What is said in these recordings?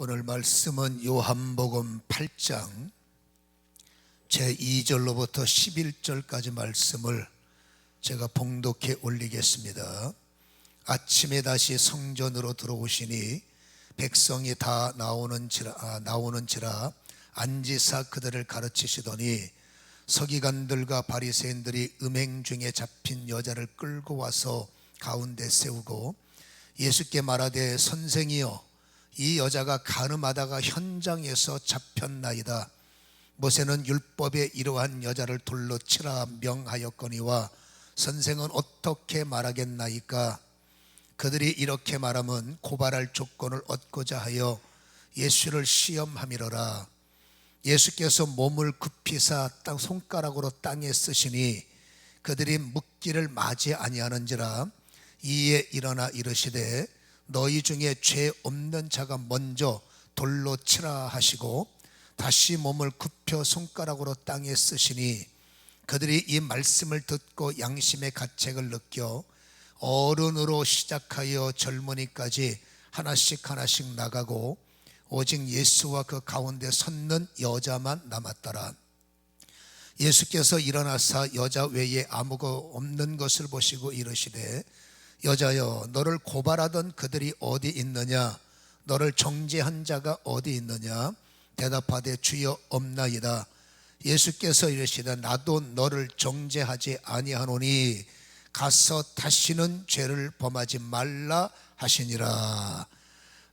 오늘 말씀은 요한복음 8장 제2절로부터 11절까지 말씀을 제가 봉독해 올리겠습니다. 아침에 다시 성전으로 들어오시니 백성이 다 나오는지라 앉으사 그들을 가르치시더니 서기관들과 바리새인들이 음행 중에 잡힌 여자를 끌고 와서 가운데 세우고 예수께 말하되 선생이여 이 여자가 간음하다가 현장에서 잡혔나이다. 모세는 율법에 이러한 여자를 돌로 치라 명하였거니와 선생은 어떻게 말하겠나이까? 그들이 이렇게 말하면 고발할 조건을 얻고자 하여 예수를 시험함이로라. 예수께서 몸을 굽히사 손가락으로 땅에 쓰시니 그들이 묻기를 마지 아니하는지라. 이에 일어나 이르시되 너희 중에 죄 없는 자가 먼저 돌로 치라 하시고 다시 몸을 굽혀 손가락으로 땅에 쓰시니 그들이 이 말씀을 듣고 양심의 가책을 느껴 어른으로 시작하여 젊은이까지 하나씩 나가고 오직 예수와 그 가운데 섰는 여자만 남았더라. 예수께서 일어나사 여자 외에 아무것도 없는 것을 보시고 이르시되 여자여 너를 고발하던 그들이 어디 있느냐? 너를 정죄한 자가 어디 있느냐? 대답하되 주여 없나이다. 예수께서 이르시되 나도 너를 정죄하지 아니하노니 가서 다시는 죄를 범하지 말라 하시니라.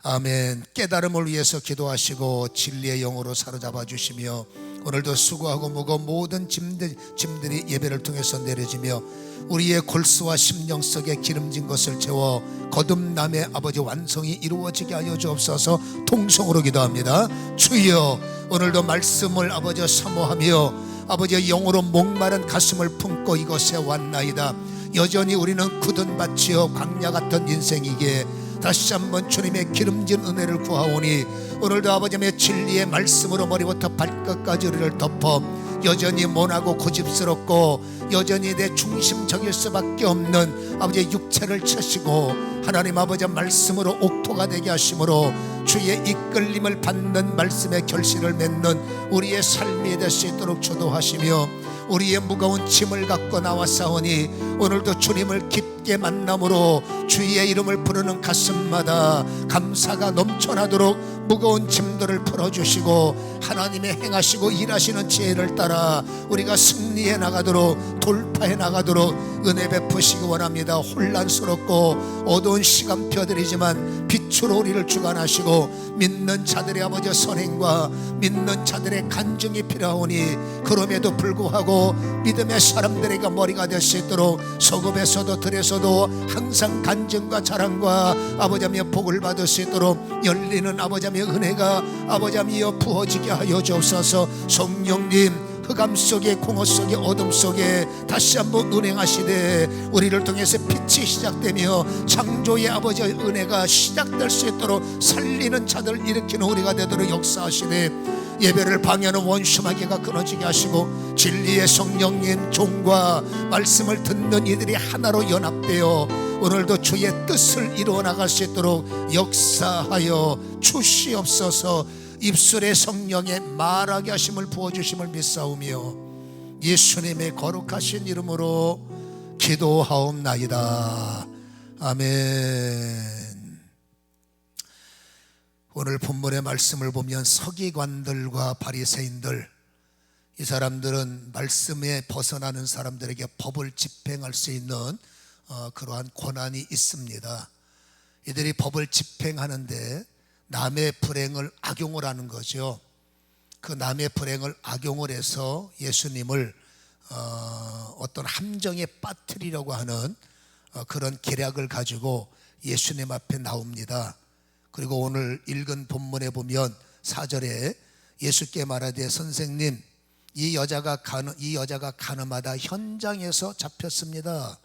아멘. 깨달음을 위해서 기도하시고 진리의 영으로 사로잡아 주시며 오늘도 수고하고 무거운 모든 짐들이 예배를 통해서 내려지며 우리의 골수와 심령 속에 기름진 것을 채워 거듭남의 아버지 완성이 이루어지게 하여 주옵소서. 통성으로 기도합니다. 주여 오늘도 말씀을 아버지 사모하며 아버지의 영으로 목마른 가슴을 품고 이곳에 왔나이다. 여전히 우리는 굳은 밭이요 광야 같은 인생이기에 다시 한번 주님의 기름진 은혜를 구하오니 오늘도 아버지의 진리의 말씀으로 머리부터 발끝까지 우리를 덮어 여전히 모나고 고집스럽고 여전히 내 중심적일 수밖에 없는 아버지의 육체를 쳐시고 하나님 아버지의 말씀으로 옥토가 되게 하심으로 주의 이끌림을 받는 말씀의 결실을 맺는 우리의 삶이 될 수 있도록 주도하시며 우리의 무거운 짐을 갖고 나왔사오니 오늘도 주님을 깊게 만남으로 주의 이름을 부르는 가슴마다 감사가 넘쳐나도록 무거운 짐들을 풀어주시고 하나님의 행하시고 일하시는 지혜를 따라 우리가 승리해 나가도록 돌파해 나가도록 은혜 베푸시기 원합니다. 혼란스럽고 어두운 시간표들이지만 빛으로 우리를 주관하시고 믿는 자들의 아버지 선행과 믿는 자들의 간증이 필요하오니 그럼에도 불구하고 믿음의 사람들에게 머리가 될 수 있도록 소금에서도 들에서도 항상 간증과 자랑과 아버지의 복을 받을 수 있도록 열리는 아버지의 은혜가 아버지여 부어지게 하여 주옵소서. 성령님 흑암 속에 공허 속에 어둠 속에 다시 한번 운행하시되 우리를 통해서 빛이 시작되며 창조의 아버지의 은혜가 시작될 수 있도록 살리는 자들 일으키는 우리가 되도록 역사하시되 예배를 방해하는 원수마귀가 끊어지게 하시고 진리의 성령님 종과 말씀을 듣는 이들이 하나로 연합되어 오늘도 주의 뜻을 이루어 나갈 수 있도록 역사하여 주시옵소서. 입술의 성령의 말하게 하심을 부어주심을 믿사오며 예수님의 거룩하신 이름으로 기도하옵나이다. 아멘. 오늘 본문의 말씀을 보면 서기관들과 바리새인들, 이 사람들은 말씀에 벗어나는 사람들에게 법을 집행할 수 있는 그러한 권한이 있습니다. 이들이 법을 집행하는데 남의 불행을 악용을 하는 거죠. 그 남의 불행을 악용을 해서 예수님을 어떤 함정에 빠뜨리려고 하는 그런 계략을 가지고 예수님 앞에 나옵니다. 그리고 오늘 읽은 본문에 보면 4절에 예수께 말하되 선생님 이 여자가 간음하다 현장에서 잡혔습니다.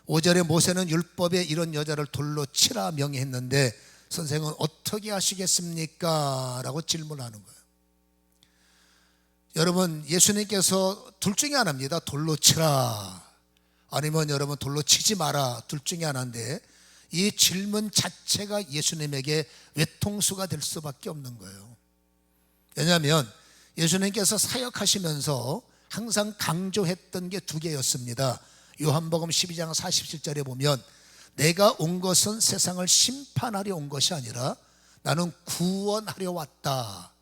5절에 모세는 율법에 이런 여자를 돌로 치라 명했는데 선생은 어떻게 하시겠습니까? 라고 질문하는 거예요. 여러분 예수님께서 둘 중에 하나입니다. 돌로 치라 아니면 여러분 돌로 치지 마라 둘 중에 하나인데 이 질문 자체가 예수님에게 외통수가 될 수밖에 없는 거예요. 왜냐하면 예수님께서 사역하시면서 항상 강조했던 게 두 개였습니다. 요한복음 12장 47절에 보면 내가 온 것은 세상을 심판하려 온 것이 아니라 나는 구원하려 왔다.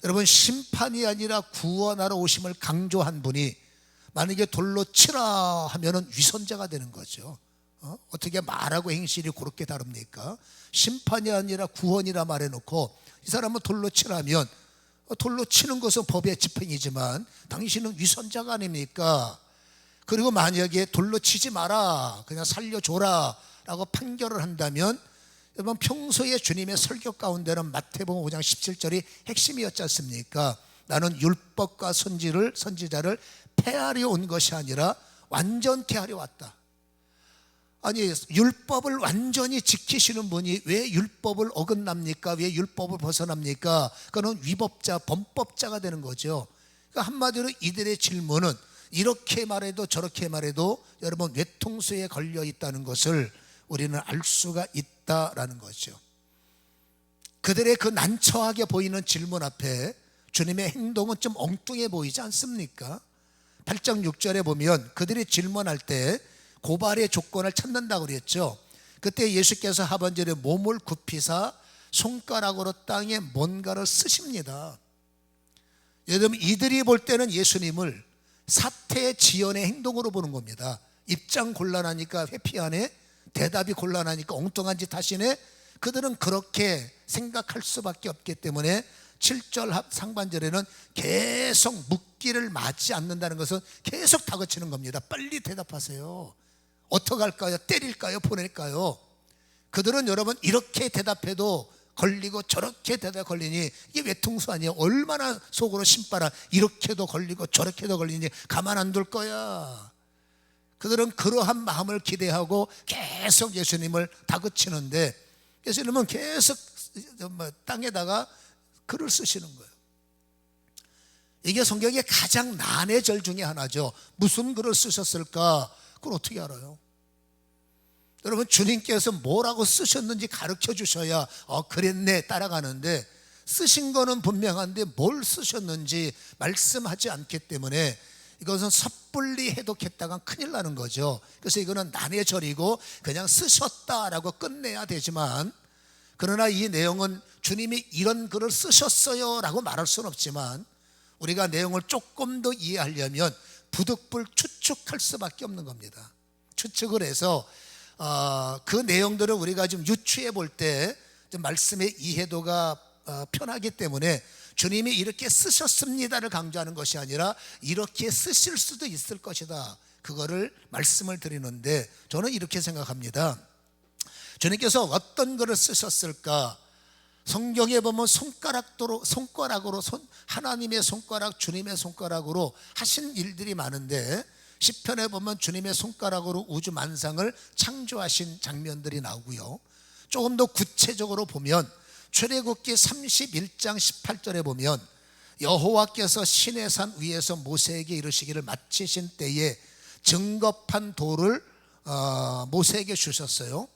여러분, 심판이 아니라 구원하러 오심을 강조한 분이 만약에 돌로 치라 하면은 위선자가 되는 거죠. 어떻게 말하고 행실이 그렇게 다릅니까? 심판이 아니라 구원이라 말해놓고 이 사람은 돌로 치라면 돌로 치는 것은 법의 집행이지만 당신은 위선자가 아닙니까? 그리고 만약에 돌로 치지 마라, 그냥 살려줘라 라고 판결을 한다면, 여러분, 평소에 주님의 설교 가운데는 마태복음 5장 17절이 핵심이었지 않습니까? 나는 율법과 선지자를 폐하려 온 것이 아니라 완전케 하려 왔다. 아니, 율법을 완전히 지키시는 분이 왜 율법을 어긋납니까? 왜 율법을 벗어납니까? 그는 위법자, 범법자가 되는 거죠. 그러니까 한마디로 이들의 질문은 이렇게 말해도 저렇게 말해도 여러분 외통수에 걸려 있다는 것을 우리는 알 수가 있다라는 거죠. 그들의 그 난처하게 보이는 질문 앞에 주님의 행동은 좀 엉뚱해 보이지 않습니까? 8장 6절에 보면 그들이 질문할 때 고발의 조건을 찾는다고 그랬죠. 그때 예수께서 하반절에 몸을 굽히사 손가락으로 땅에 뭔가를 쓰십니다. 여러분, 이들이 볼 때는 예수님을 사태 지연의 행동으로 보는 겁니다. 입장 곤란하니까 회피하네, 대답이 곤란하니까 엉뚱한 짓 하시네. 그들은 그렇게 생각할 수밖에 없기 때문에 7절 상반절에는 계속 묻기를 맞지 않는다는 것은 계속 다그치는 겁니다. 빨리 대답하세요. 어떡할까요? 때릴까요? 보낼까요? 그들은 여러분 이렇게 대답해도 걸리고 저렇게 대답 걸리니 이게 외통수 아니에요? 얼마나 속으로 신바라, 이렇게도 걸리고 저렇게도 걸리니 가만 안 둘 거야. 그들은 그러한 마음을 기대하고 계속 예수님을 다그치는데 예수님은 계속 땅에다가 글을 쓰시는 거예요. 이게 성경의 가장 난의 절 중에 하나죠. 무슨 글을 쓰셨을까? 그걸 어떻게 알아요? 여러분, 주님께서 뭐라고 쓰셨는지 가르쳐 주셔야 그랬네 따라가는데, 쓰신 거는 분명한데 뭘 쓰셨는지 말씀하지 않기 때문에 이것은 섣불리 해독했다가 큰일 나는 거죠. 그래서 이거는 난의 절이고 그냥 쓰셨다라고 끝내야 되지만, 그러나 이 내용은 주님이 이런 글을 쓰셨어요 라고 말할 수는 없지만 우리가 내용을 조금 더 이해하려면 부득불 추측할 수밖에 없는 겁니다. 추측을 해서 그 내용들을 우리가 좀 유추해 볼 때 좀 말씀의 이해도가 편하기 때문에 주님이 이렇게 쓰셨습니다를 강조하는 것이 아니라 이렇게 쓰실 수도 있을 것이다, 그거를 말씀을 드리는데, 저는 이렇게 생각합니다. 주님께서 어떤 글을 쓰셨을까? 성경에 보면 손가락으로 하나님의 손가락, 주님의 손가락으로 하신 일들이 많은데, 시편에 보면 주님의 손가락으로 우주 만상을 창조하신 장면들이 나오고요. 조금 더 구체적으로 보면 출애굽기 31장 18절에 보면 여호와께서 시내산 위에서 모세에게 이르시기를 마치신 때에 증거판 돌을 모세에게 주셨어요.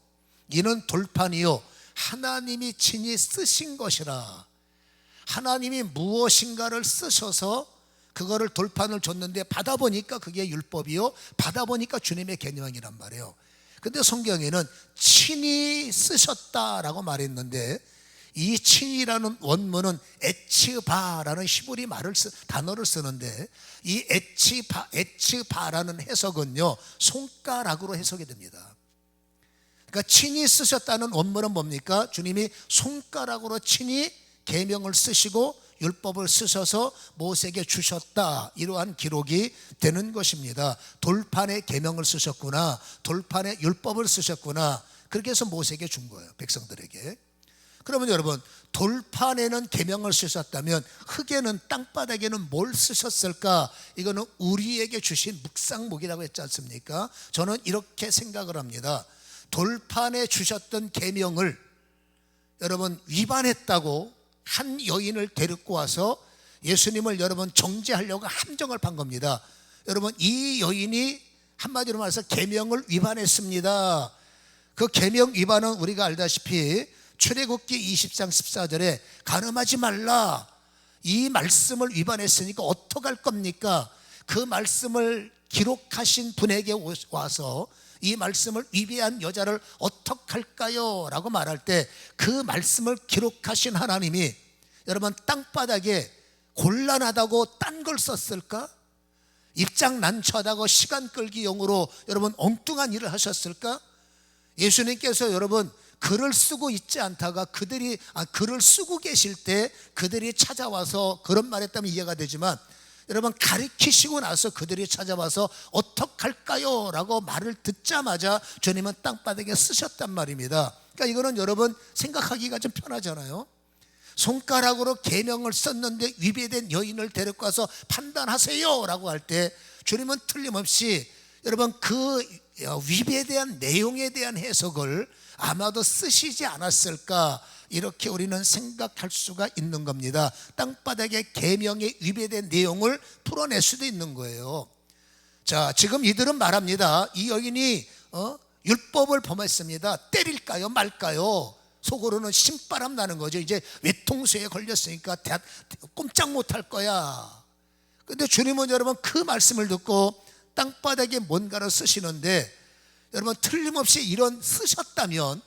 이는 돌판이요 하나님이 친히 쓰신 것이라. 하나님이 무엇인가를 쓰셔서 그거를 돌판을 줬는데 받아보니까 그게 율법이요, 받아보니까 주님의 계명이란 말이에요. 근데 성경에는 친히 쓰셨다라고 말했는데, 이 친이라는 원문은 에츠바라는 히브리 단어를 쓰는데, 이 에츠바라는 해석은요 손가락으로 해석이 됩니다. 그러니까 친히 쓰셨다는 원문은 뭡니까? 주님이 손가락으로 친히 계명을 쓰시고 율법을 쓰셔서 모세에게 주셨다, 이러한 기록이 되는 것입니다. 돌판에 계명을 쓰셨구나, 돌판에 율법을 쓰셨구나, 그렇게 해서 모세에게 준 거예요, 백성들에게. 그러면 여러분, 돌판에는 계명을 쓰셨다면 흙에는, 땅바닥에는 뭘 쓰셨을까? 이거는 우리에게 주신 묵상목이라고 했지 않습니까? 저는 이렇게 생각을 합니다. 돌판에 주셨던 계명을 여러분 위반했다고 한 여인을 데리고 와서 예수님을 여러분 정죄하려고 함정을 판 겁니다. 여러분, 이 여인이 한마디로 말해서 계명을 위반했습니다. 그 계명 위반은 우리가 알다시피 출애굽기 20장 14절에 간음하지 말라, 이 말씀을 위반했으니까 어떡할 겁니까? 그 말씀을 기록하신 분에게 와서 이 말씀을 위배한 여자를 어떡할까요? 라고 말할 때 그 말씀을 기록하신 하나님이 여러분 땅바닥에 곤란하다고 딴 걸 썼을까? 입장 난처하다고 시간 끌기용으로 여러분 엉뚱한 일을 하셨을까? 예수님께서 여러분 글을 쓰고 있지 않다가 글을 쓰고 계실 때 그들이 찾아와서 그런 말 했다면 이해가 되지만, 여러분 가르치시고 나서 그들이 찾아와서 어떡할까요? 라고 말을 듣자마자 주님은 땅바닥에 쓰셨단 말입니다. 그러니까 이거는 여러분 생각하기가 좀 편하잖아요. 손가락으로 계명을 썼는데 위배된 여인을 데리고 와서 판단하세요 라고 할 때 주님은 틀림없이 여러분 그 위배에 대한 내용에 대한 해석을 아마도 쓰시지 않았을까, 이렇게 우리는 생각할 수가 있는 겁니다. 땅바닥에 계명에 위배된 내용을 풀어낼 수도 있는 거예요. 자, 지금 이들은 말합니다. 이 여인이 율법을 범했습니다. 때릴까요 말까요? 속으로는 신바람 나는 거죠. 이제 외통수에 걸렸으니까 꼼짝 못할 거야. 근데 주님은 여러분 그 말씀을 듣고 땅바닥에 뭔가를 쓰시는데, 여러분 틀림없이 쓰셨다면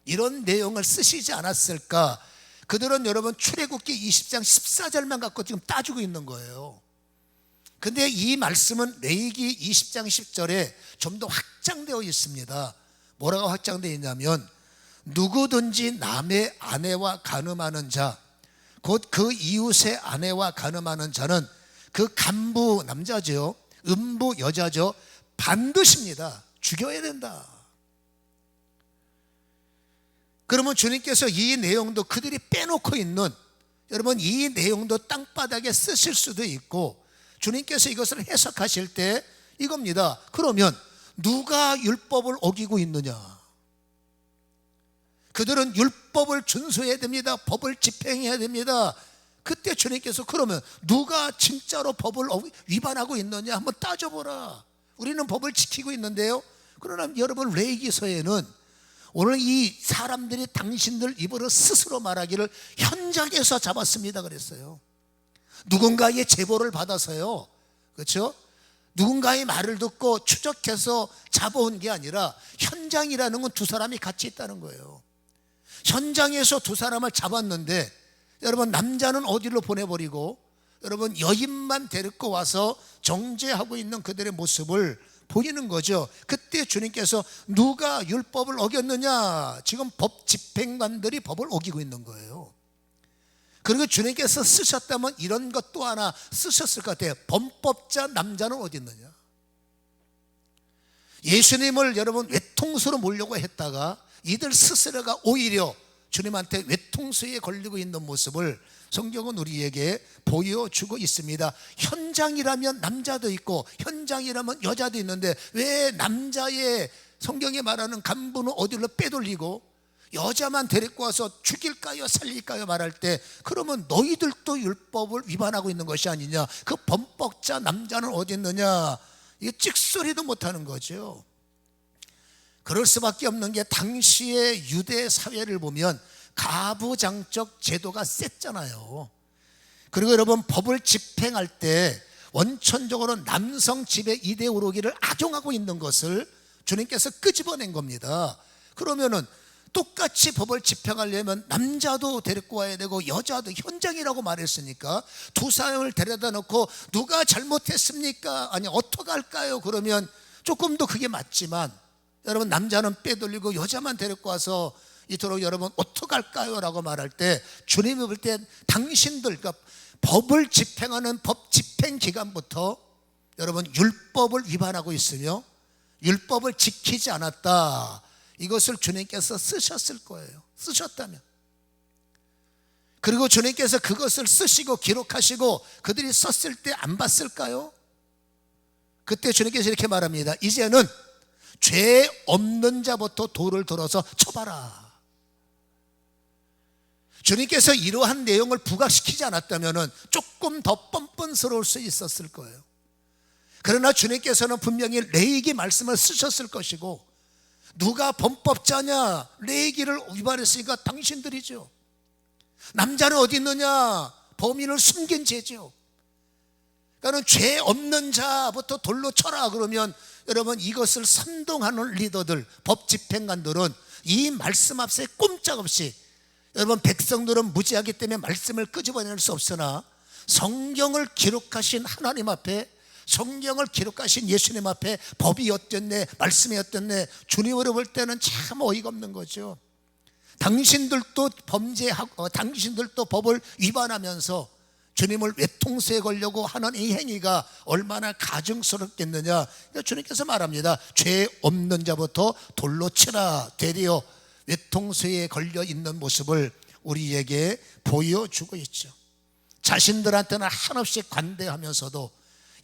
이런 내용을 쓰시지 않았을까? 그들은 여러분 출애굽기 20장 14절만 갖고 지금 따지고 있는 거예요. 근데 이 말씀은 레위기 20장 10절에 좀 더 확장되어 있습니다. 뭐라고 확장되어 있냐면, 누구든지 남의 아내와 간음하는 자, 곧 그 이웃의 아내와 간음하는 자는 그 간부 남자죠, 음부 여자죠, 반드시입니다. 죽여야 된다. 그러면 주님께서 이 내용도 그들이 빼놓고 있는, 여러분 이 내용도 땅바닥에 쓰실 수도 있고, 주님께서 이것을 해석하실 때 이겁니다. 그러면 누가 율법을 어기고 있느냐? 그들은 율법을 준수해야 됩니다. 법을 집행해야 됩니다. 그때 주님께서 그러면 누가 진짜로 법을 위반하고 있느냐 한번 따져보라. 우리는 법을 지키고 있는데요. 그러나 여러분 레위기서에는 오늘 이 사람들이 당신들 입으로 스스로 말하기를 현장에서 잡았습니다 그랬어요. 누군가의 제보를 받아서요, 그렇죠? 누군가의 말을 듣고 추적해서 잡아온 게 아니라 현장이라는 건 두 사람이 같이 있다는 거예요. 현장에서 두 사람을 잡았는데 여러분 남자는 어디로 보내버리고 여러분 여인만 데리고 와서 정죄하고 있는 그들의 모습을 보이는 거죠. 그때 주님께서 누가 율법을 어겼느냐? 지금 법 집행관들이 법을 어기고 있는 거예요. 그리고 주님께서 쓰셨다면 이런 것 또 하나 쓰셨을 것 같아요. 범법자 남자는 어디 있느냐? 예수님을 여러분 외통수로 몰려고 했다가 이들 스스로가 오히려 주님한테 외통수에 걸리고 있는 모습을 성경은 우리에게 보여주고 있습니다. 현장이라면 남자도 있고 현장이라면 여자도 있는데 왜 남자의 성경에 말하는 간부는 어디로 빼돌리고 여자만 데리고 와서 죽일까요 살릴까요 말할 때, 그러면 너희들도 율법을 위반하고 있는 것이 아니냐, 그 범법자 남자는 어디 있느냐, 이게 찍소리도 못하는 거죠. 그럴 수밖에 없는 게 당시의 유대 사회를 보면 가부장적 제도가 셌잖아요. 그리고 여러분 법을 집행할 때 원천적으로 남성 지배 이데올로기를 악용하고 있는 것을 주님께서 끄집어낸 겁니다. 그러면은 똑같이 법을 집행하려면 남자도 데리고 와야 되고 여자도, 현장이라고 말했으니까 두 사람을 데려다 놓고 누가 잘못했습니까? 아니 어떡할까요? 그러면 조금 더 그게 맞지만 여러분 남자는 빼돌리고 여자만 데리고 와서 이토록 여러분 어떡할까요? 라고 말할 때 주님이 볼 때 당신들, 그러니까 법을 집행하는 법 집행 기관부터 여러분 율법을 위반하고 있으며 율법을 지키지 않았다, 이것을 주님께서 쓰셨을 거예요. 쓰셨다면. 그리고 주님께서 그것을 쓰시고 기록하시고 그들이 썼을 때 안 봤을까요? 그때 주님께서 이렇게 말합니다. 이제는 죄 없는 자부터 돌을 들어서 쳐봐라. 주님께서 이러한 내용을 부각시키지 않았다면 조금 더 뻔뻔스러울 수 있었을 거예요. 그러나 주님께서는 분명히 레위기 말씀을 쓰셨을 것이고 누가 범법자냐? 레위기를 위반했으니까 당신들이죠. 남자는 어디 있느냐? 범인을 숨긴 죄죠. 그러니까 죄 없는 자부터 돌로 쳐라 그러면 여러분, 이것을 선동하는 리더들, 법 집행관들은 이 말씀 앞에 꼼짝없이, 여러분, 백성들은 무지하기 때문에 말씀을 끄집어낼 수 없으나 성경을 기록하신 하나님 앞에, 성경을 기록하신 예수님 앞에 법이 어땠네, 말씀이 어땠네, 주님으로 볼 때는 참 어이가 없는 거죠. 당신들도 범죄하고 당신들도 법을 위반하면서 주님을 외통수에 걸려고 하는 이 행위가 얼마나 가증스럽겠느냐. 주님께서 말합니다. 죄 없는 자부터 돌로 치라. 되려 외통수에 걸려 있는 모습을 우리에게 보여주고 있죠. 자신들한테는 한없이 관대하면서도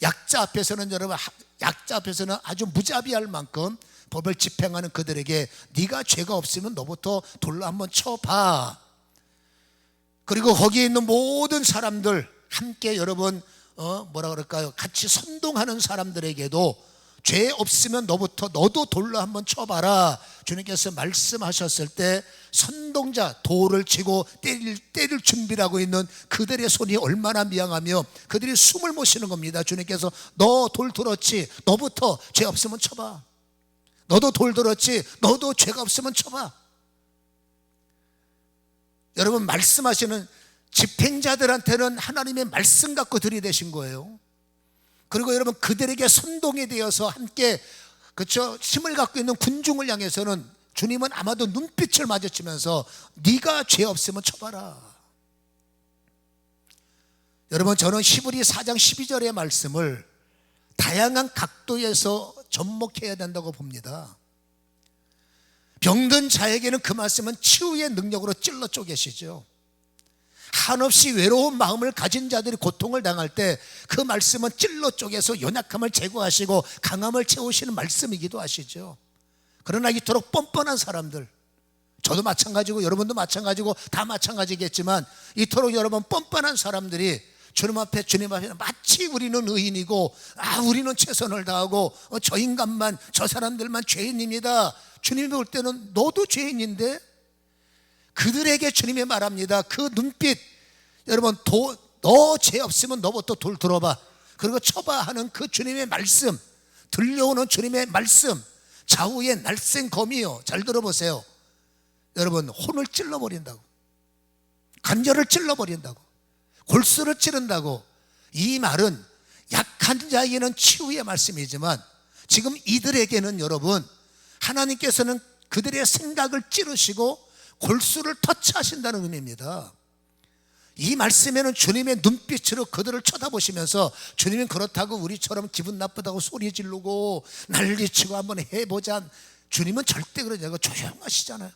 약자 앞에서는, 여러분, 약자 앞에서는 아주 무자비할 만큼 법을 집행하는 그들에게 네가 죄가 없으면 너부터 돌로 한번 쳐봐. 그리고 거기에 있는 모든 사람들 함께, 여러분, 뭐라 그럴까요? 같이 선동하는 사람들에게도 죄 없으면 너도 돌로 한번 쳐봐라. 주님께서 말씀하셨을 때 선동자, 돌을 치고 때릴 준비를 하고 있는 그들의 손이 얼마나 미안하며 그들이 숨을 못 쉬는 겁니다. 주님께서 너 돌 들었지? 너부터 죄 없으면 쳐봐. 너도 돌 들었지? 너도 죄가 없으면 쳐봐. 여러분, 말씀하시는 집행자들한테는 하나님의 말씀 갖고 들이대신 거예요. 그리고 여러분, 그들에게 선동이 되어서 함께, 그렇죠, 힘을 갖고 있는 군중을 향해서는 주님은 아마도 눈빛을 마주치면서 네가 죄 없으면 쳐봐라. 여러분, 저는 히브리 4장 12절의 말씀을 다양한 각도에서 접목해야 된다고 봅니다. 병든 자에게는 그 말씀은 치유의 능력으로 찔러 쪼개시죠. 한없이 외로운 마음을 가진 자들이 고통을 당할 때 그 말씀은 찔러 쪼개서 연약함을 제거하시고 강함을 채우시는 말씀이기도 하시죠. 그러나 이토록 뻔뻔한 사람들, 저도 마찬가지고 여러분도 마찬가지고 다 마찬가지겠지만, 이토록 여러분 뻔뻔한 사람들이 주님 앞에 마치 우리는 의인이고 우리는 최선을 다하고 저 인간만, 저 사람들만 죄인입니다. 주님이 볼 때는 너도 죄인인데, 그들에게 주님이 말합니다. 그 눈빛, 여러분, 너 죄 없으면 너부터 돌 들어봐, 그리고 쳐봐 하는 그 주님의 말씀, 들려오는 주님의 말씀, 좌우의 날쌘 검이요. 잘 들어보세요. 여러분, 혼을 찔러버린다고, 관절을 찔러버린다고, 골수를 찌른다고. 이 말은 약한 자에게는 치유의 말씀이지만 지금 이들에게는, 여러분, 하나님께서는 그들의 생각을 찌르시고 골수를 터치하신다는 의미입니다. 이 말씀에는 주님의 눈빛으로 그들을 쳐다보시면서, 주님은 그렇다고 우리처럼 기분 나쁘다고 소리 지르고 난리치고 한번 해보자, 주님은 절대 그러지 않고 조용하시잖아요.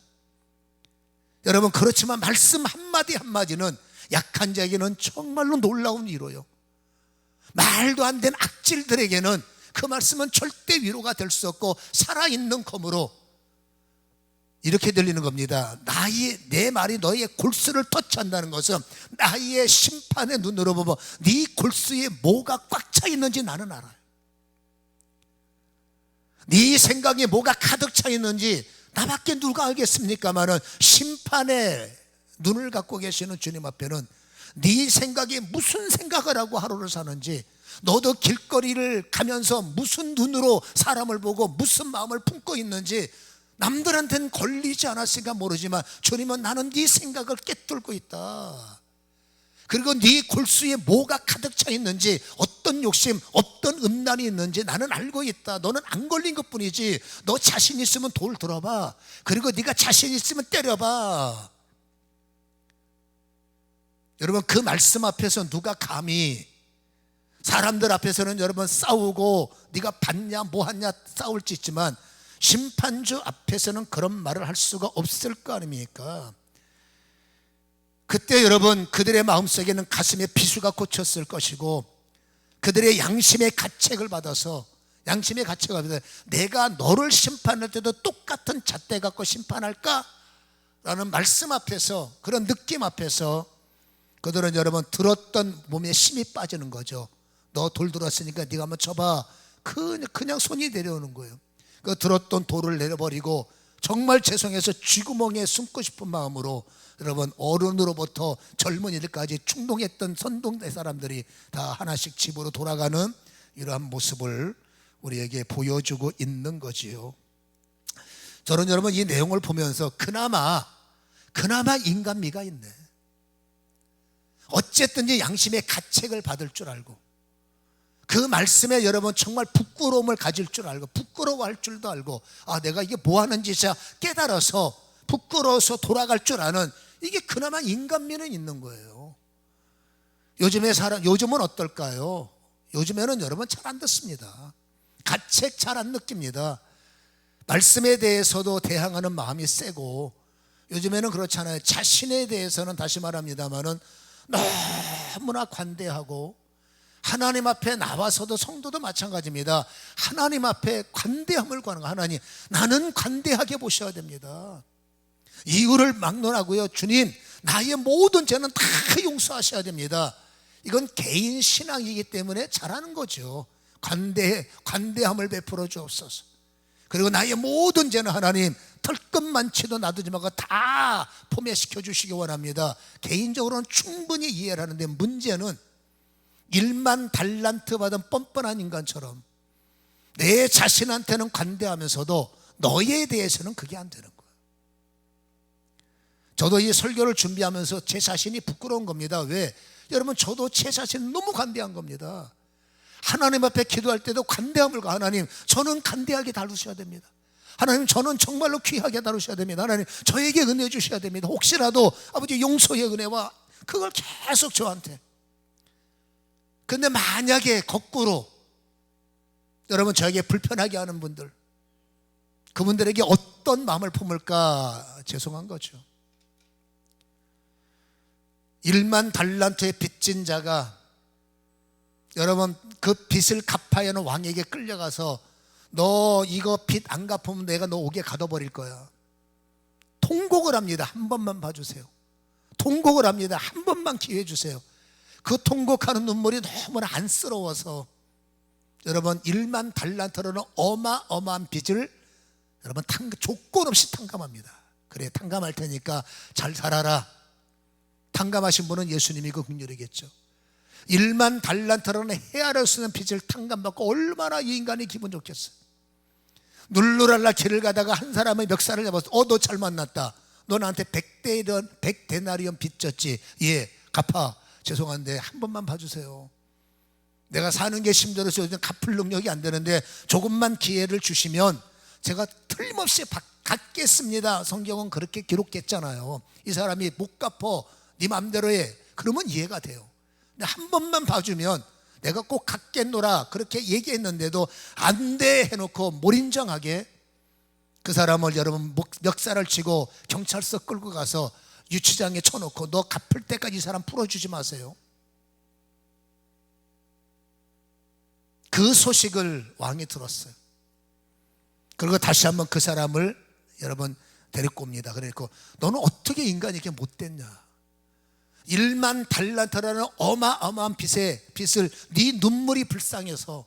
여러분, 그렇지만 말씀 한마디 한마디는 약한 자에게는 정말로 놀라운 위로요. 말도 안 되는 악질들에게는 그 말씀은 절대 위로가 될 수 없고 살아있는 검으로 이렇게 들리는 겁니다. 내 말이 너의 골수를 터치한다는 것은 나의 심판의 눈으로 보고 네 골수에 뭐가 꽉 차 있는지 나는 알아요. 네 생각에 뭐가 가득 차 있는지 나밖에 누가 알겠습니까마는, 심판의 눈을 갖고 계시는 주님 앞에는 네 생각에 무슨 생각을 하고 하루를 사는지, 너도 길거리를 가면서 무슨 눈으로 사람을 보고 무슨 마음을 품고 있는지 남들한테는 걸리지 않았으니까 모르지만, 주님은 나는 네 생각을 꿰뚫고 있다. 그리고 네 골수에 뭐가 가득 차 있는지, 어떤 욕심, 어떤 음란이 있는지 나는 알고 있다. 너는 안 걸린 것뿐이지. 너 자신 있으면 돌 들어봐. 그리고 네가 자신 있으면 때려봐. 여러분, 그 말씀 앞에서 누가 감히, 사람들 앞에서는 여러분 싸우고 네가 봤냐 뭐하냐 싸울지 있지만, 심판주 앞에서는 그런 말을 할 수가 없을 거 아닙니까? 그때 여러분, 그들의 마음속에는 가슴에 비수가 꽂혔을 것이고, 그들의 양심의 가책을 받아서, 내가 너를 심판할 때도 똑같은 잣대 갖고 심판할까? 라는 말씀 앞에서, 그런 느낌 앞에서 그들은 여러분 들었던 몸에 힘이 빠지는 거죠. 너 돌 들었으니까 네가 한번 쳐봐. 그냥 손이 내려오는 거예요. 그 들었던 돌을 내려버리고 정말 죄송해서 쥐구멍에 숨고 싶은 마음으로 여러분 어른으로부터 젊은이들까지 충동했던 선동대 사람들이 다 하나씩 집으로 돌아가는 이러한 모습을 우리에게 보여주고 있는 거지요. 저는 여러분 이 내용을 보면서 그나마 인간미가 있네. 어쨌든지 양심의 가책을 받을 줄 알고 그 말씀에 여러분 정말 부끄러움을 가질 줄 알고 부끄러워할 줄도 알고 내가 이게 뭐 하는 짓이야 깨달아서 부끄러워서 돌아갈 줄 아는 이게 그나마 인간미는 있는 거예요. 요즘은 어떨까요? 요즘에는 여러분 잘 안 듣습니다. 가책 잘 안 느낍니다. 말씀에 대해서도 대항하는 마음이 세고 요즘에는 그렇잖아요. 자신에 대해서는 다시 말합니다마는 너무나 관대하고 하나님 앞에 나와서도 성도도 마찬가지입니다. 하나님 앞에 관대함을 구하는 거. 하나님 나는 관대하게 보셔야 됩니다. 이유를 막론하고요. 주님 나의 모든 죄는 다 용서하셔야 됩니다. 이건 개인 신앙이기 때문에 잘하는 거죠. 관대함을 베풀어 주옵소서. 그리고 나의 모든 죄는 하나님 털끝만치도 놔두지 말고 다 포매시켜 주시기 원합니다. 개인적으로는 충분히 이해를 하는데 문제는 1만 달란트 받은 뻔뻔한 인간처럼 내 자신한테는 관대하면서도 너에 대해서는 그게 안 되는 거예요. 저도 이 설교를 준비하면서 제 자신이 부끄러운 겁니다. 왜? 여러분 저도 제 자신 너무 관대한 겁니다. 하나님 앞에 기도할 때도 관대함을 가. 하나님 저는 관대하게 다루셔야 됩니다. 하나님 저는 정말로 귀하게 다루셔야 됩니다. 하나님 저에게 은혜 주셔야 됩니다. 혹시라도 아버지 용서의 은혜와 그걸 계속 저한테. 근데 만약에 거꾸로 여러분 저에게 불편하게 하는 분들 그분들에게 어떤 마음을 품을까 죄송한 거죠. 1만 달란트의 빚진 자가 여러분 그 빚을 갚아야 하는 왕에게 끌려가서 너 이거 빚 안 갚으면 내가 너 옥에 가둬버릴 거야. 통곡을 합니다. 한 번만 봐주세요. 통곡을 합니다. 한 번만 기회 주세요. 그 통곡하는 눈물이 너무나 안쓰러워서 여러분 1만 달란트로는 어마어마한 빚을 여러분 조건 없이 탕감합니다. 그래 탕감할 테니까 잘 살아라. 탕감하신 분은 예수님이 그 긍휼이겠죠. 1만 달란트로는 헤아릴 수 있는 빚을 탕감받고 얼마나 이 인간이 기분 좋겠어요. 눌루랄라 길을 가다가 한 사람의 멱살을 잡아서 너 잘 만났다. 너 나한테 100데나리온 빚 졌지. 예 갚아. 죄송한데 한 번만 봐주세요. 내가 사는 게 힘들어서 요즘 갚을 능력이 안 되는데 조금만 기회를 주시면 제가 틀림없이 갚겠습니다. 성경은 그렇게 기록했잖아요. 이 사람이 못 갚어 네 맘대로 해. 그러면 이해가 돼요. 근데 한 번만 봐주면 내가 꼭 갚겠노라 그렇게 얘기했는데도 안 돼 해놓고 몰인정하게 그 사람을 여러분 멱살을 치고 경찰서 끌고 가서 유치장에 쳐놓고 너 갚을 때까지 이 사람 풀어주지 마세요. 그 소식을 왕이 들었어요. 그리고 다시 한번 그 사람을 여러분 데리고 옵니다. 그러니까 너는 어떻게 인간이 이렇게 못됐냐. 1만 달란트라는 어마어마한 빚을 네 눈물이 불쌍해서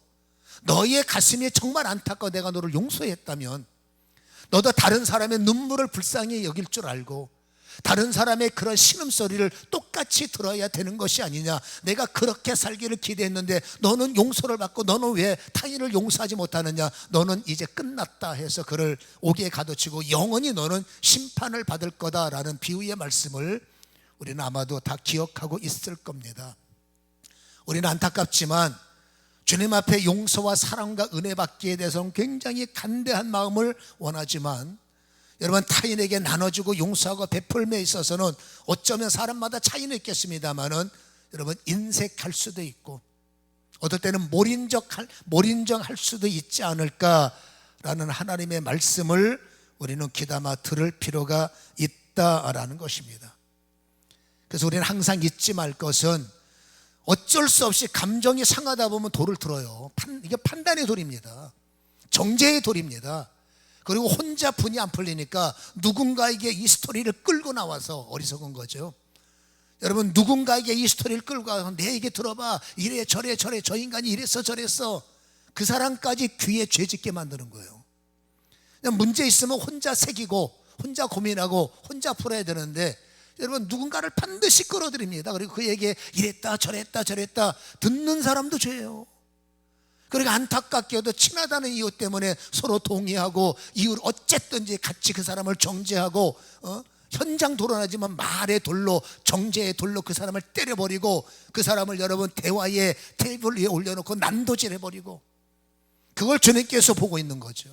너의 가슴이 정말 안타까워 내가 너를 용서했다면 너도 다른 사람의 눈물을 불쌍히 여길 줄 알고 다른 사람의 그런 신음소리를 똑같이 들어야 되는 것이 아니냐. 내가 그렇게 살기를 기대했는데 너는 용서를 받고 너는 왜 타인을 용서하지 못하느냐. 너는 이제 끝났다 해서 그를 옥에 가둬치고 영원히 너는 심판을 받을 거다라는 비유의 말씀을 우리는 아마도 다 기억하고 있을 겁니다. 우리는 안타깝지만 주님 앞에 용서와 사랑과 은혜 받기에 대해서는 굉장히 간대한 마음을 원하지만 여러분 타인에게 나눠주고 용서하고 베풀매에 있어서는 어쩌면 사람마다 차이는 있겠습니다만은 여러분 인색할 수도 있고 어떨 때는 몰인정할 수도 있지 않을까라는 하나님의 말씀을 우리는 귀담아 들을 필요가 있다라는 것입니다. 그래서 우리는 항상 잊지 말 것은 어쩔 수 없이 감정이 상하다 보면 돌을 들어요. 이게 판단의 돌입니다. 정죄의 돌입니다. 그리고 혼자 분이 안 풀리니까 누군가에게 이 스토리를 끌고 나와서 어리석은 거죠. 여러분 누군가에게 이 스토리를 끌고 와서 내 얘기 들어봐. 이래 저래 저 인간이 이랬어 저랬어. 그 사람까지 귀에 죄 짓게 만드는 거예요. 그냥 문제 있으면 혼자 새기고 혼자 고민하고 혼자 풀어야 되는데, 여러분 누군가를 반드시 끌어들입니다. 그리고 그에게 이랬다 저랬다 듣는 사람도 죄예요. 그러니까 안타깝게도 친하다는 이유 때문에 서로 동의하고 이유를 어쨌든지 같이 그 사람을 정죄하고 현장 돌아나지만 말의 돌로, 정죄의 돌로 그 사람을 때려버리고, 그 사람을 여러분 대화의 테이블 위에 올려놓고 난도질해버리고, 그걸 주님께서 보고 있는 거죠.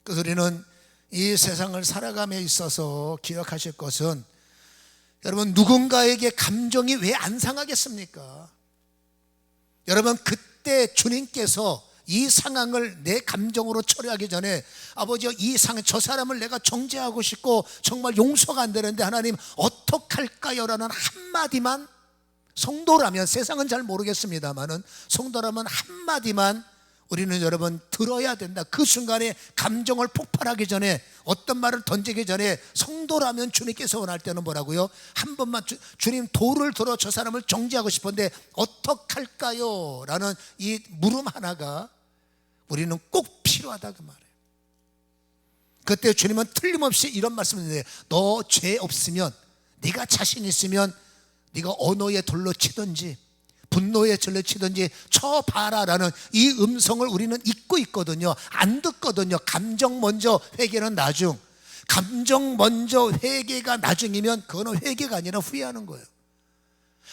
그래서 우리는 이 세상을 살아감에 있어서 기억하실 것은, 여러분 누군가에게 감정이 왜 안 상하겠습니까? 여러분 그때 주님께서 이 상황을 내 감정으로 처리하기 전에, 아버지 저 사람을 내가 정죄하고 싶고 정말 용서가 안 되는데 하나님 어떡할까요? 라는 한마디만, 성도라면, 세상은 잘 모르겠습니다만은 성도라면 한마디만 우리는 여러분 들어야 된다. 그 순간에 감정을 폭발하기 전에, 어떤 말을 던지기 전에, 성도라면 주님께서 원할 때는 뭐라고요? 한 번만 주님 도를 들어 저 사람을 정죄하고 싶은데 어떡할까요? 라는 이 물음 하나가 우리는 꼭 필요하다 그 말이에요. 그때 주님은 틀림없이 이런 말씀을 드려요. 너 죄 없으면, 네가 자신 있으면 네가 언어의 돌로 치든지 분노의 절로 치든지 쳐봐라라는 이 음성을 우리는 잊고 있거든요. 안 듣거든요. 감정 먼저, 회개는 나중. 감정 먼저, 회개가 나중이면 그거는 회개가 아니라 후회하는 거예요.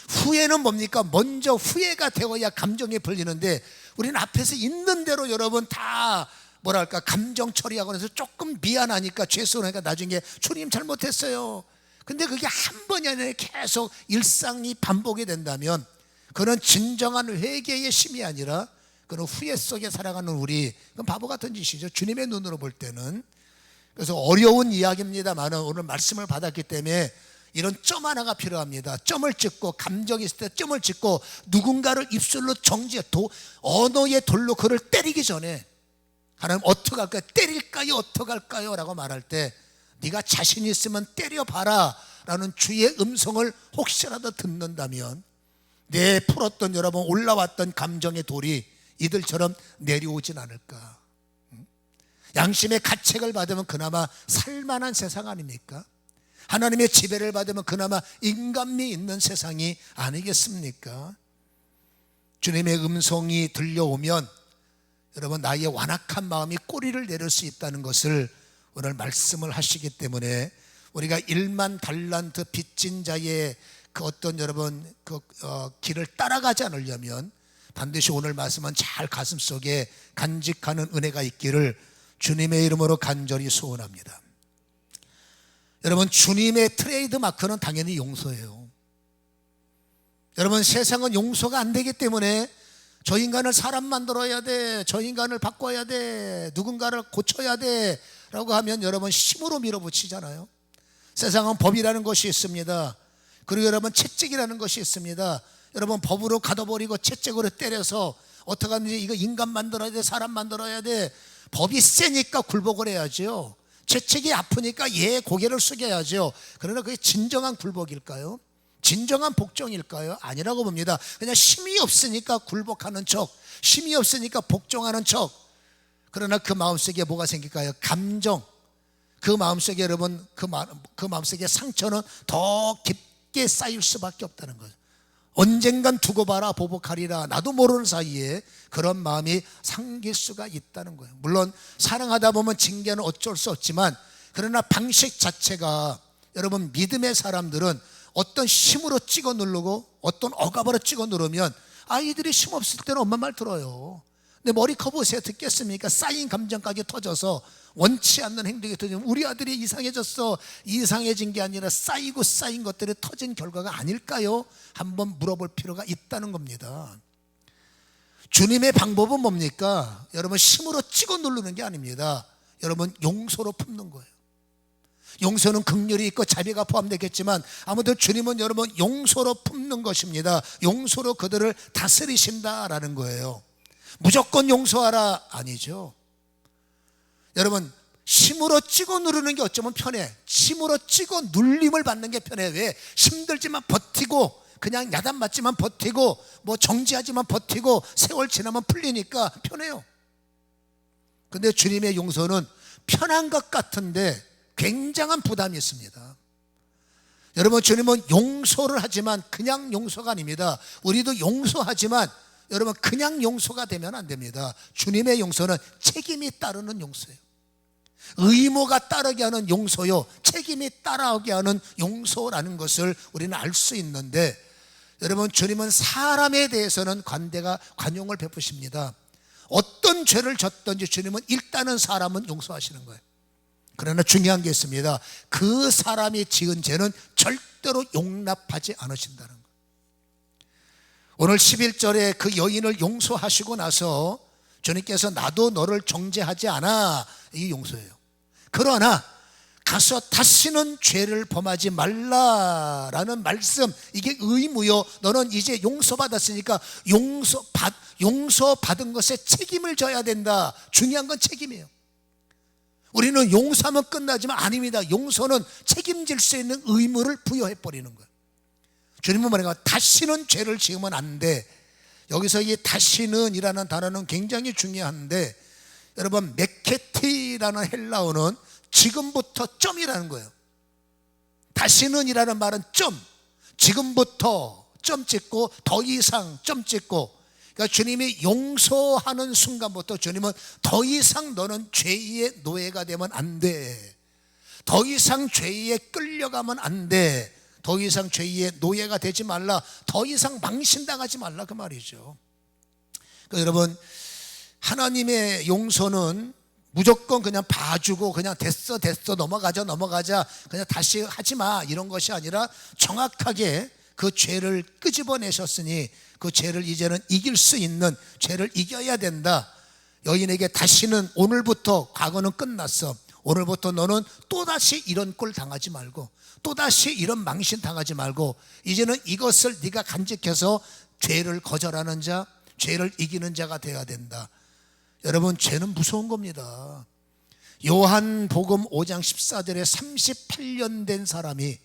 후회는 뭡니까? 먼저 후회가 되어야 감정이 풀리는데, 우리는 앞에서 있는 대로 여러분 다 뭐랄까 감정 처리하고 나서 조금 미안하니까 죄송하니까 나중에 주님 잘못했어요. 근데 그게 한 번이 아니라 계속 일상이 반복이 된다면, 그는 진정한 회개의 심이 아니라 그는 후회 속에 살아가는 우리, 그건 바보 같은 짓이죠. 주님의 눈으로 볼 때는. 그래서 어려운 이야기입니다만 오늘 말씀을 받았기 때문에 이런 점 하나가 필요합니다. 점을 찍고, 감정이 있을 때 점을 찍고, 누군가를 입술로 정죄, 언어의 돌로 그를 때리기 전에 하나님 어떡할까요? 때릴까요? 어떡할까요? 라고 말할 때 네가 자신 있으면 때려봐라 라는 주의 음성을 혹시라도 듣는다면, 내 풀었던 여러분 올라왔던 감정의 돌이 이들처럼 내려오진 않을까. 양심의 가책을 받으면 그나마 살만한 세상 아닙니까? 하나님의 지배를 받으면 그나마 인간미 있는 세상이 아니겠습니까? 주님의 음성이 들려오면 여러분 나의 완악한 마음이 꼬리를 내릴 수 있다는 것을 오늘 말씀을 하시기 때문에, 우리가 1만 달란트 빚진 자의 그 어떤 여러분 길을 따라가지 않으려면 반드시 오늘 말씀은 잘 가슴속에 간직하는 은혜가 있기를 주님의 이름으로 간절히 소원합니다. 여러분 주님의 트레이드 마크는 당연히 용서예요. 여러분 세상은 용서가 안 되기 때문에 저 인간을 사람 만들어야 돼, 저 인간을 바꿔야 돼, 누군가를 고쳐야 돼 라고 하면 여러분 힘으로 밀어붙이잖아요. 세상은 법이라는 것이 있습니다. 그리고 여러분 채찍이라는 것이 있습니다. 여러분 법으로 가둬버리고 채찍으로 때려서 어떻게 하는지, 이거 인간 만들어야 돼, 사람 만들어야 돼. 법이 세니까 굴복을 해야죠. 채찍이 아프니까 고개를 숙여야죠. 그러나 그게 진정한 굴복일까요? 진정한 복종일까요? 아니라고 봅니다. 그냥 힘이 없으니까 굴복하는 척, 힘이 없으니까 복종하는 척. 그러나 그 마음속에 뭐가 생길까요? 감정. 그 마음속에 여러분 그 마음속에 상처는 더 깊게 쌓일 수밖에 없다는 거예요. 언젠간 두고 봐라 보복하리라, 나도 모르는 사이에 그런 마음이 생길 수가 있다는 거예요. 물론 사랑하다 보면 징계는 어쩔 수 없지만, 그러나 방식 자체가 여러분 믿음의 사람들은 어떤 힘으로 찍어 누르고 어떤 억압으로 찍어 누르면, 아이들이 힘 없을 때는 엄마 말 들어요. 근데 머리 커보세요. 듣겠습니까? 쌓인 감정까지 터져서 원치 않는 행동이 터지면 우리 아들이 이상해졌어. 이상해진 게 아니라 쌓이고 쌓인 것들이 터진 결과가 아닐까요? 한번 물어볼 필요가 있다는 겁니다. 주님의 방법은 뭡니까? 여러분 힘으로 찍어 누르는 게 아닙니다. 여러분 용서로 품는 거예요. 용서는 긍휼이 있고 자비가 포함되겠지만, 아무튼 주님은 여러분 용서로 품는 것입니다. 용서로 그들을 다스리신다라는 거예요. 무조건 용서하라 아니죠. 여러분 힘으로 찍어 누르는 게 어쩌면 편해. 힘으로 찍어 눌림을 받는 게 편해. 왜? 힘들지만 버티고, 그냥 야단 맞지만 버티고, 뭐 정지하지만 버티고, 세월 지나면 풀리니까 편해요. 근데 주님의 용서는 편한 것 같은데 굉장한 부담이 있습니다. 여러분, 주님은 용서를 하지만 그냥 용서가 아닙니다. 우리도 용서하지만 여러분, 그냥 용서가 되면 안 됩니다. 주님의 용서는 책임이 따르는 용서예요. 의무가 따르게 하는 용서요, 책임이 따라오게 하는 용서라는 것을 우리는 알 수 있는데, 여러분, 주님은 사람에 대해서는 관용을 베푸십니다. 어떤 죄를 졌든지 주님은 일단은 사람은 용서하시는 거예요. 그러나 중요한 게 있습니다. 그 사람이 지은 죄는 절대로 용납하지 않으신다는 거예요. 오늘 11절에 그 여인을 용서하시고 나서 주님께서 나도 너를 정죄하지 않아, 이 용서예요. 그러나 가서 다시는 죄를 범하지 말라라는 말씀, 이게 의무요. 너는 이제 용서받았으니까 용서받은 것에 책임을 져야 된다. 중요한 건 책임이에요. 우리는 용서하면 끝나지만 아닙니다. 용서는 책임질 수 있는 의무를 부여해버리는 거예요. 주님은 말해요. 다시는 죄를 지으면 안 돼. 여기서 이 다시는 이라는 단어는 굉장히 중요한데, 여러분, 메케티라는 헬라어는 지금부터 점이라는 거예요. 다시는 이라는 말은 점, 지금부터 점 찍고 더 이상 점 찍고, 그러니까 주님이 용서하는 순간부터 주님은 더 이상 너는 죄의 노예가 되면 안 돼. 더 이상 죄에 끌려가면 안 돼. 더 이상 죄의 노예가 되지 말라. 더 이상 망신당하지 말라, 그 말이죠. 그러니까 여러분, 하나님의 용서는 무조건 그냥 봐주고 그냥 됐어 넘어가자 그냥 다시 하지 마, 이런 것이 아니라 정확하게 그 죄를 끄집어내셨으니 그 죄를 이제는 이길 수 있는, 죄를 이겨야 된다. 여인에게 다시는, 오늘부터 과거는 끝났어. 오늘부터 너는 또다시 이런 꼴 당하지 말고, 또다시 이런 망신 당하지 말고, 이제는 이것을 네가 간직해서 죄를 거절하는 자, 죄를 이기는 자가 되어야 된다. 여러분, 죄는 무서운 겁니다. 요한복음 5장 14절에 38년 된 사람이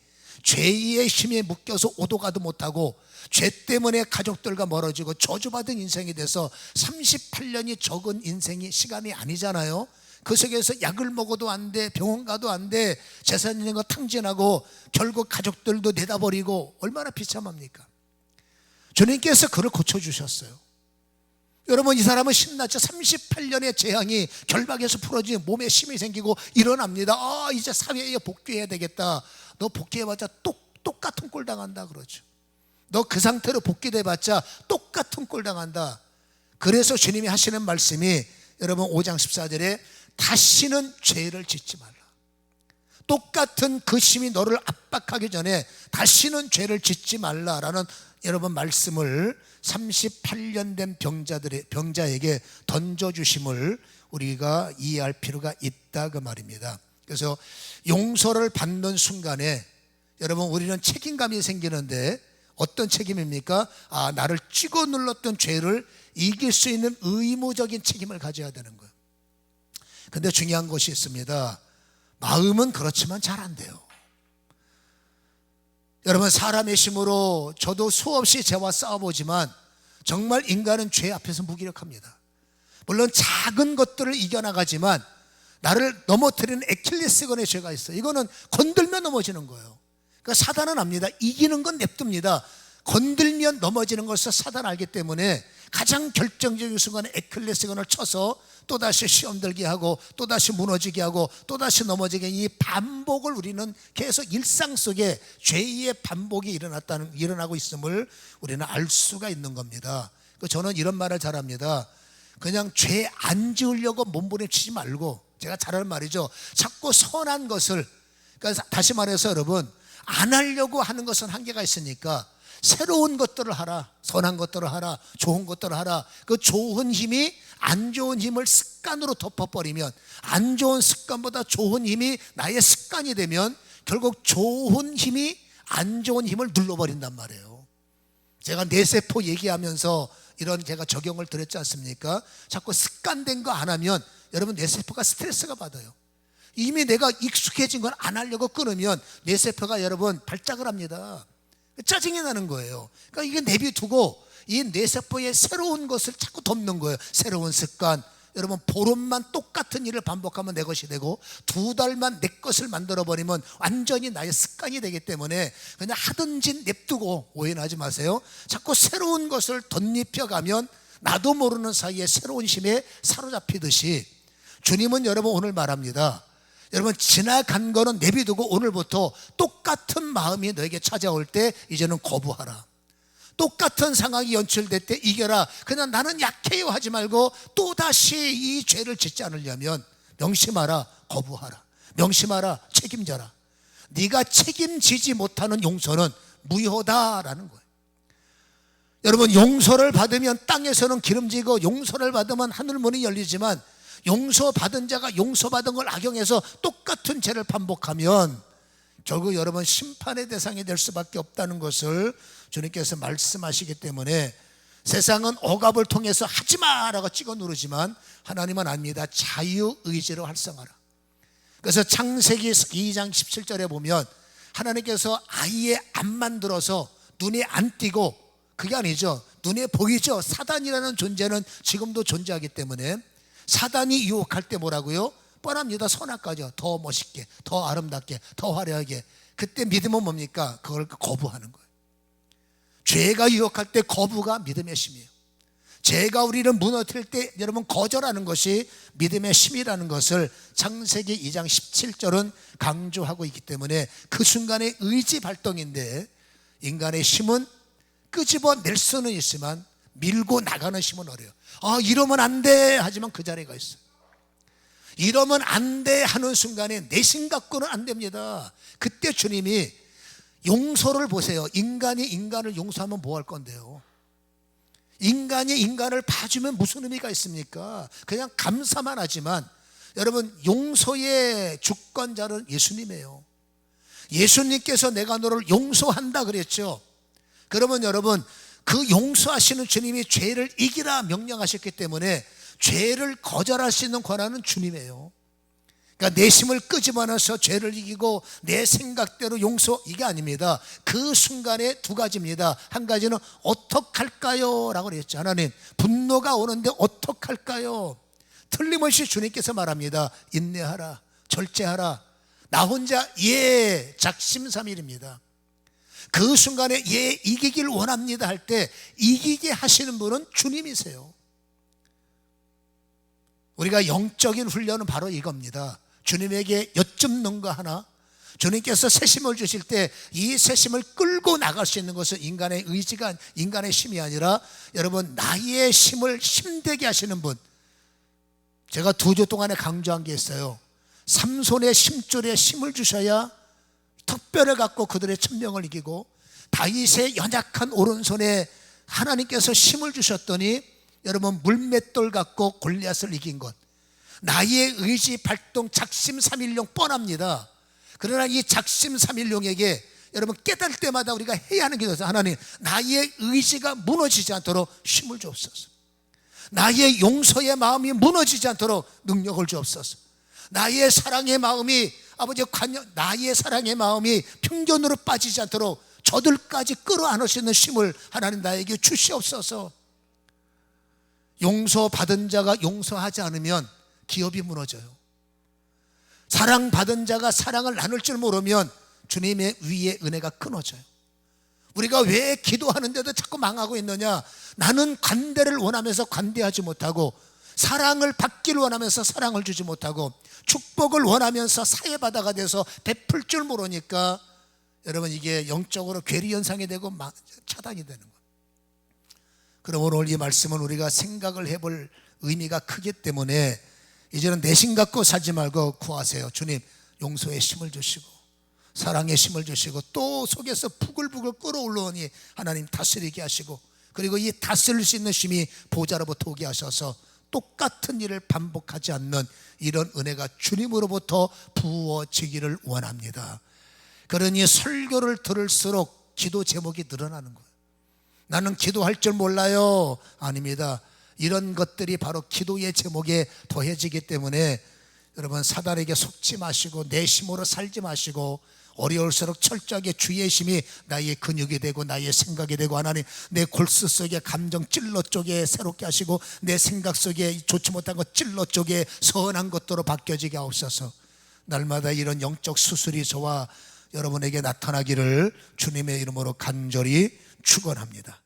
죄의 힘에 묶여서 오도 가도 못하고 죄 때문에 가족들과 멀어지고 저주받은 인생이 돼서 38년이 적은 인생이 시간이 아니잖아요. 그 속에서 약을 먹어도 안 돼, 병원 가도 안 돼, 재산 있는 거 탕진하고 결국 가족들도 내다버리고, 얼마나 비참합니까? 주님께서 그를 고쳐주셨어요. 여러분, 이 사람은 신났죠. 38년의 재앙이 결박에서 풀어지고 몸에 힘이 생기고 일어납니다. 이제 사회에 복귀해야 되겠다. 너 복귀해봤자 똑같은 꼴 당한다 그러죠. 너 그 상태로 복귀돼봤자 똑같은 꼴 당한다. 그래서 주님이 하시는 말씀이 여러분 5장 14절에 다시는 죄를 짓지 말라. 똑같은 그 힘이 너를 압박하기 전에 다시는 죄를 짓지 말라라는 여러분 말씀을 38년 된 병자에게 던져주심을 우리가 이해할 필요가 있다, 그 말입니다. 그래서 용서를 받는 순간에 여러분, 우리는 책임감이 생기는데, 어떤 책임입니까? 나를 찍어 눌렀던 죄를 이길 수 있는 의무적인 책임을 가져야 되는 거예요. 근데 중요한 것이 있습니다. 마음은 그렇지만 잘 안 돼요. 여러분, 사람의 힘으로 저도 수없이 죄와 싸워보지만 정말 인간은 죄 앞에서 무기력합니다. 물론 작은 것들을 이겨나가지만 나를 넘어뜨리는 애킬레스건의 죄가 있어요. 이거는 건들면 넘어지는 거예요. 그러니까 사단은 압니다. 이기는 건 냅둡니다. 건들면 넘어지는 것을 사단 알기 때문에 가장 결정적인 순간에 애킬레스건을 쳐서 또다시 시험 들게 하고 또다시 무너지게 하고 또다시 넘어지게, 이 반복을 우리는 계속 일상 속에 죄의 반복이 일어나고 있음을 우리는 알 수가 있는 겁니다. 저는 이런 말을 잘합니다. 그냥 죄 안 지으려고 몸부림치지 말고, 제가 잘하는 말이죠. 자꾸 선한 것을, 그러니까 다시 말해서 여러분, 안 하려고 하는 것은 한계가 있으니까 새로운 것들을 하라, 선한 것들을 하라, 좋은 것들을 하라. 그 좋은 힘이 안 좋은 힘을 습관으로 덮어버리면, 안 좋은 습관보다 좋은 힘이 나의 습관이 되면 결국 좋은 힘이 안 좋은 힘을 눌러버린단 말이에요. 제가 뇌세포 얘기하면서 이런 제가 적용을 드렸지 않습니까? 자꾸 습관된 거 안 하면 여러분, 뇌세포가 스트레스가 받아요. 이미 내가 익숙해진 건 안 하려고 끊으면 뇌세포가 여러분 발작을 합니다. 짜증이 나는 거예요. 그러니까 이게 내비두고 이 뇌세포에 새로운 것을 자꾸 덮는 거예요. 새로운 습관, 여러분 보름만 똑같은 일을 반복하면 내 것이 되고 2달만 내 것을 만들어버리면 완전히 나의 습관이 되기 때문에 그냥 하든지 냅두고, 오해는 하지 마세요. 자꾸 새로운 것을 덧입혀가면 나도 모르는 사이에 새로운 힘에 사로잡히듯이 주님은 여러분 오늘 말합니다. 여러분 지나간 거는 내비두고 오늘부터 똑같은 마음이 너에게 찾아올 때 이제는 거부하라. 똑같은 상황이 연출될 때 이겨라. 그냥 나는 약해요 하지 말고 또다시 이 죄를 짓지 않으려면 명심하라, 거부하라. 명심하라, 책임져라. 네가 책임지지 못하는 용서는 무효다라는 거예요. 여러분 용서를 받으면 땅에서는 기름지고 용서를 받으면 하늘문이 열리지만 용서받은 자가 용서받은 걸 악용해서 똑같은 죄를 반복하면 결국 여러분 심판의 대상이 될 수밖에 없다는 것을 주님께서 말씀하시기 때문에 세상은 억압을 통해서 하지마라고 찍어 누르지만 하나님은 압니다. 자유의지로 활성하라. 그래서 창세기 2장 17절에 보면 하나님께서 아예 안 만들어서 눈에 안 띄고, 그게 아니죠, 눈에 보이죠. 사단이라는 존재는 지금도 존재하기 때문에 사단이 유혹할 때 뭐라고요? 뻔합니다. 선악과죠. 더 멋있게, 더 아름답게, 더 화려하게. 그때 믿음은 뭡니까? 그걸 거부하는 거예요. 죄가 유혹할 때 거부가 믿음의 힘이에요. 죄가 우리를 무너뜨릴 때 여러분 거절하는 것이 믿음의 힘이라는 것을 창세기 2장 17절은 강조하고 있기 때문에 그 순간의 의지 발동인데, 인간의 힘은 끄집어낼 수는 있지만 밀고 나가는 힘은 어려요. 이러면 안 돼 하지만 그 자리가 있어요. 이러면 안 돼 하는 순간에 내 심 갖고는 안 됩니다. 그때 주님이 용서를 보세요. 인간이 인간을 용서하면 뭐 할 건데요? 인간이 인간을 봐주면 무슨 의미가 있습니까? 그냥 감사만 하지만 여러분 용서의 주권자는 예수님이에요. 예수님께서 내가 너를 용서한다 그랬죠. 그러면 여러분 그 용서하시는 주님이 죄를 이기라 명령하셨기 때문에 죄를 거절할 수 있는 권한은 주님이에요. 그러니까 내 힘을 끄집어내서 죄를 이기고 내 생각대로 용서, 이게 아닙니다. 그 순간에 두 가지입니다. 한 가지는 어떡할까요? 라고 그랬죠. 하나님 분노가 오는데 어떡할까요? 틀림없이 주님께서 말합니다. 인내하라, 절제하라. 나 혼자 작심삼일입니다. 그 순간에 이기길 원합니다 할 때 이기게 하시는 분은 주님이세요. 우리가 영적인 훈련은 바로 이겁니다. 주님에게 여쭙는 거 하나, 주님께서 새심을 주실 때 이 새심을 끌고 나갈 수 있는 것은 인간의 의지가, 인간의 힘이 아니라 여러분 나의 힘을 힘되게 하시는 분. 제가 2주 동안에 강조한 게 있어요. 삼손의 힘줄에 힘을 주셔야 특별을 갖고 그들의 천명을 이기고, 다윗의 연약한 오른손에 하나님께서 힘을 주셨더니 여러분 물맷돌 갖고 골리앗을 이긴 것. 나의 의지 발동 작심삼일용 뻔합니다. 그러나 이 작심삼일용에게 여러분 깨달을 때마다 우리가 해야 하는 게 있어서, 하나님 나의 의지가 무너지지 않도록 힘을 주옵소서. 나의 용서의 마음이 무너지지 않도록 능력을 주옵소서. 나의 사랑의 마음이 나의 사랑의 마음이 편견으로 빠지지 않도록 저들까지 끌어안을 수 있는 힘을 하나님 나에게 주시옵소서. 용서받은 자가 용서하지 않으면 기업이 무너져요. 사랑받은 자가 사랑을 나눌 줄 모르면 주님의 위의 은혜가 끊어져요. 우리가 왜 기도하는데도 자꾸 망하고 있느냐? 나는 관대를 원하면서 관대하지 못하고, 사랑을 받기를 원하면서 사랑을 주지 못하고, 축복을 원하면서 사회바다가 돼서 베풀 줄 모르니까 여러분 이게 영적으로 괴리현상이 되고 차단이 되는 거예요. 그럼 오늘 이 말씀은 우리가 생각을 해볼 의미가 크기 때문에 이제는 내심 갖고 살지 말고 구하세요. 주님 용서의 힘을 주시고 사랑의 힘을 주시고, 또 속에서 부글부글 끓어올라오니 하나님 다스리게 하시고, 그리고 이 다스릴 수 있는 힘이 보좌로부터 오게 하셔서 똑같은 일을 반복하지 않는 이런 은혜가 주님으로부터 부어지기를 원합니다. 그러니 설교를 들을수록 기도 제목이 늘어나는 거예요. 나는 기도할 줄 몰라요. 아닙니다. 이런 것들이 바로 기도의 제목에 더해지기 때문에 여러분 사단에게 속지 마시고 내 힘으로 살지 마시고 어려울수록 철저하게 주의 힘이 나의 근육이 되고 나의 생각이 되고, 하나님 내 골수 속에 감정 찔러 쪽에 새롭게 하시고 내 생각 속에 좋지 못한 것 찔러 쪽에 선한 것도로 바뀌어지게 하옵소서. 날마다 이런 영적 수술이 저와 여러분에게 나타나기를 주님의 이름으로 간절히 축원합니다.